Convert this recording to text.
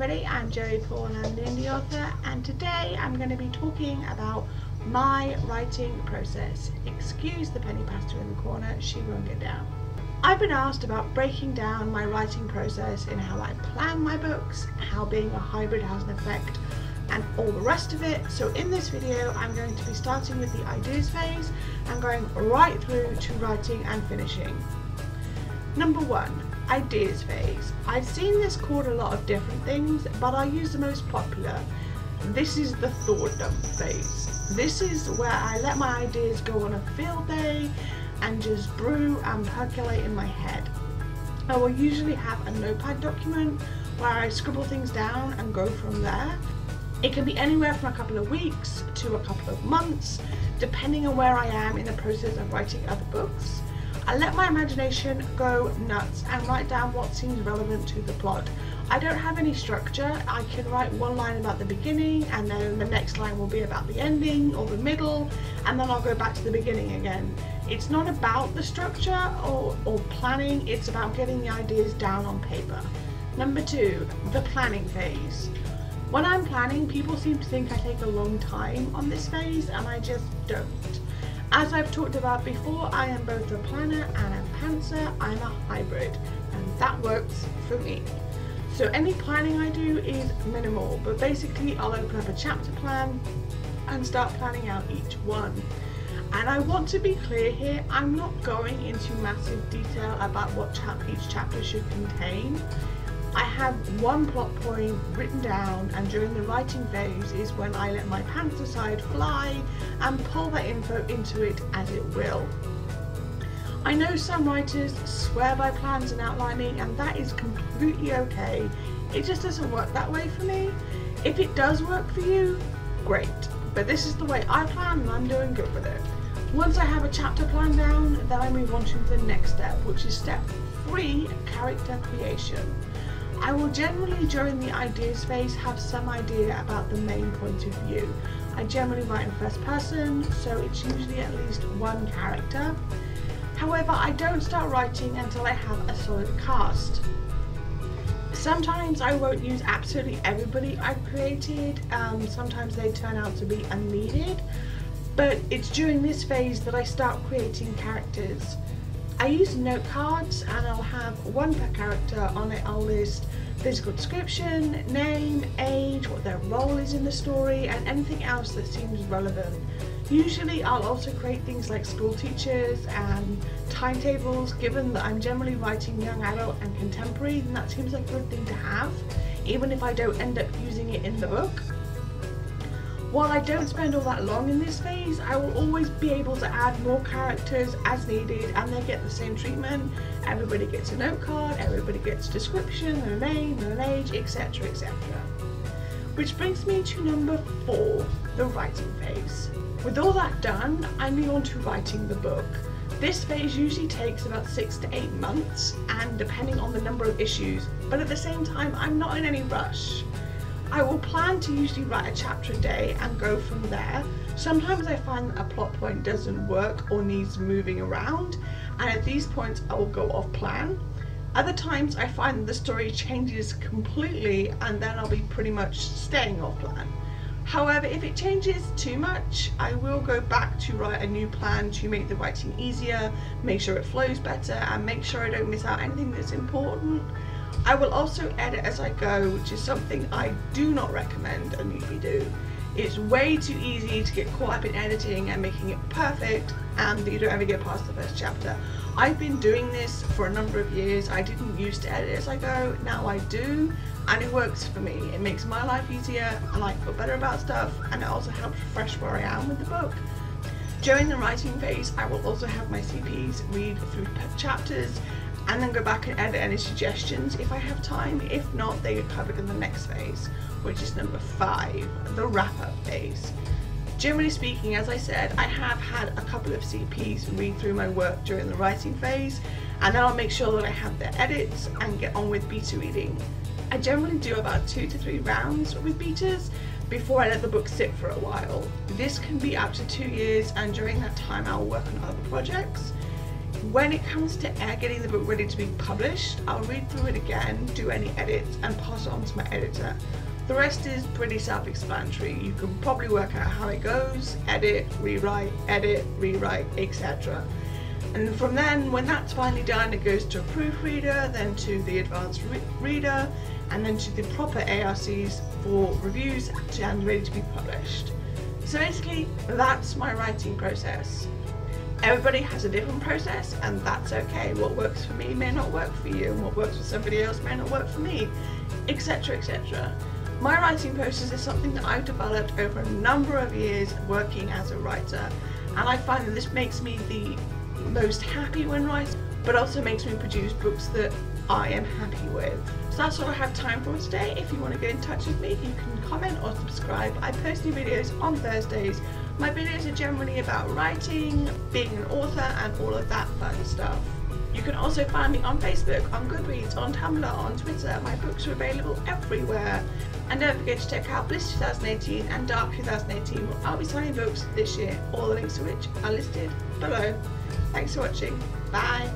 everybody, I'm Joey Paul and I'm the indie author, and today I'm going to be talking about my writing process. Excuse the penny pastor in the corner, she won't get down. I've been asked about breaking down my writing process in how I plan my books, how being a hybrid has an effect, and all the rest of it. So in this video I'm going to be starting with the ideas phase and going right through to writing and finishing. Number 1. Ideas phase. I've seen this called a lot of different things, but I use the most popular. This is the thought dump phase. This is where I let my ideas go on a field day and just brew and percolate in my head. I will usually have a notepad document where I scribble things down and go from there. It can be anywhere from a couple of weeks to a couple of months, depending on where I am in the process of writing other books. I let my imagination go nuts and write down what seems relevant to the plot. I don't have any structure. I can write one line about the beginning and then the next line will be about the ending or the middle, and then I'll go back to the beginning again. It's not about the structure or planning, it's about getting the ideas down on paper. Number 2, the planning phase. When I'm planning, people seem to think I take a long time on this phase, and I just don't. As I've talked about before, I am both a planner and a pantser. I'm a hybrid, and that works for me. So any planning I do is minimal, but basically I'll open up a chapter plan and start planning out each one. And I want to be clear here, I'm not going into massive detail about what each chapter should contain. I have one plot point written down, and during the writing phase is when I let my pantser side fly and pull that info into it as it will. I know some writers swear by plans and outlining, and that is completely okay. It just doesn't work that way for me. If it does work for you, great. But this is the way I plan and I'm doing good with it. Once I have a chapter plan down, then I move on to the next step, which is step 3, character creation. I will generally, during the ideas phase, have some idea about the main point of view. I generally write in first person, so it's usually at least one character. However, I don't start writing until I have a solid cast. Sometimes I won't use absolutely everybody I've created, sometimes they turn out to be unneeded, but it's during this phase that I start creating characters. I use note cards and I'll have one per character. On it I'll list physical description, name, age, what their role is in the story, and anything else that seems relevant. Usually I'll also create things like school teachers and timetables. Given that I'm generally writing young adult and contemporary, then that seems like a good thing to have, even if I don't end up using it in the book. While I don't spend all that long in this phase, I will always be able to add more characters as needed, and they get the same treatment. Everybody gets a note card, everybody gets a description, and a name, and an age, etc, etc. Which brings me to number 4, the writing phase. With all that done, I move on to writing the book. This phase usually takes about 6 to 8 months, and depending on the number of issues, but at the same time I'm not in any rush. I will plan to usually write a chapter a day and go from there. Sometimes I find that a plot point doesn't work or needs moving around, and at these points I will go off plan. Other times I find that the story changes completely, and then I'll be pretty much staying off plan. However, if it changes too much, I will go back to write a new plan to make the writing easier, make sure it flows better, and make sure I don't miss out anything that's important. I will also edit as I go, which is something I do not recommend a newbie do. It's way too easy to get caught up in editing and making it perfect, and you don't ever get past the first chapter. I've been doing this for a number of years. I didn't used to edit as I go, now I do, and it works for me. It makes my life easier, and I feel better about stuff, and it also helps refresh where I am with the book. During the writing phase, I will also have my CPs read through chapters and then go back and edit any suggestions if I have time. If not, they get covered in the next phase, which is number 5, the wrap-up phase. Generally speaking, as I said, I have had a couple of CPs read through my work during the writing phase, and then I'll make sure that I have their edits and get on with beta reading. I generally do about 2 to 3 rounds with betas before I let the book sit for a while. This can be up to 2 years, and during that time I'll work on other projects. When it comes to getting the book ready to be published, I'll read through it again, do any edits and pass it on to my editor. The rest is pretty self-explanatory. You can probably work out how it goes, edit, rewrite, etc. And from then, when that's finally done, it goes to a proofreader, then to the advanced reader, and then to the proper ARCs for reviews and ready to be published. So basically, that's my writing process. Everybody has a different process, and that's okay. What works for me may not work for you, and what works for somebody else may not work for me, etc, etc. My writing process is something that I've developed over a number of years working as a writer, and I find that this makes me the most happy when writing, but also makes me produce books that I am happy with. So that's all I have time for today. If you want to get in touch with me, you can comment or subscribe. I post new videos on Thursdays. My videos are generally about writing, being an author, and all of that fun stuff. You can also find me on Facebook, on Goodreads, on Tumblr, on Twitter. My books are available everywhere. And don't forget to check out Bliss 2018 and Dark 2018, where I'll be signing books this year, all the links to which are listed below. Thanks for watching. Bye.